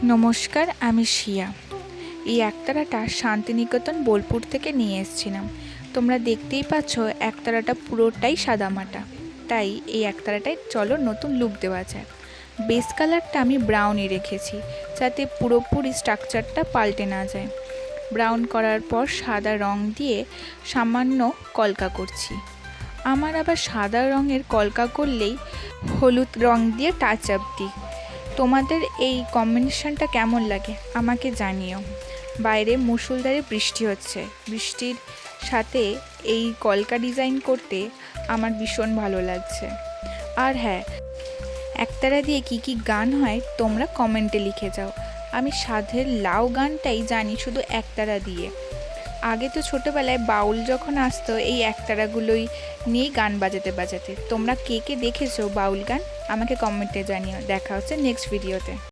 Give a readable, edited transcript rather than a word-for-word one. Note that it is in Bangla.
নমস্কার, আমি শিয়া। এই একতারাটা শান্তিনিকেতন বোলপুর থেকে নিয়ে এসেছিলাম। তোমরা দেখতেই পাচ্ছ একতারাটা পুরোটাই সাদামাটা, তাই এই একতারাটায় চলো নতুন লুক দেওয়া যায়। বেস কালারটা আমি ব্রাউনই রেখেছি, যাতে পুরোপুরি স্ট্রাকচারটা পাল্টে না যায়। ব্রাউন করার পর সাদা রং দিয়ে সামান্য কলকা করছি। আমার আবার সাদা রঙের কলকা করলেই হলুদ রং দিয়ে টাচ আপ দিই। তোমাদের এই কম্বিনেশনটা কেমন লাগে আমাকে জানিও। বাইরে মুষলধারে বৃষ্টি হচ্ছে, বৃষ্টির সাথে এই কলকা ডিজাইন করতে আমার ভীষণ ভালো লাগছে। আর হ্যাঁ, একতারা দিয়ে কি কি গান হয় তোমরা কমেন্টে লিখে যাও। আমি সাধের লাউ গানটাই জানি শুধু একতারা দিয়ে। আগে তো ছোটোবেলায় বাউল যখন আসতো এই একতারাগুলোই নিয়েই গান বাজাতে বাজাতে। তোমরা কে কে দেখেছো বাউল গান আমাকে কমেন্টে জানিও। দেখা হচ্ছে নেক্সট ভিডিওতে।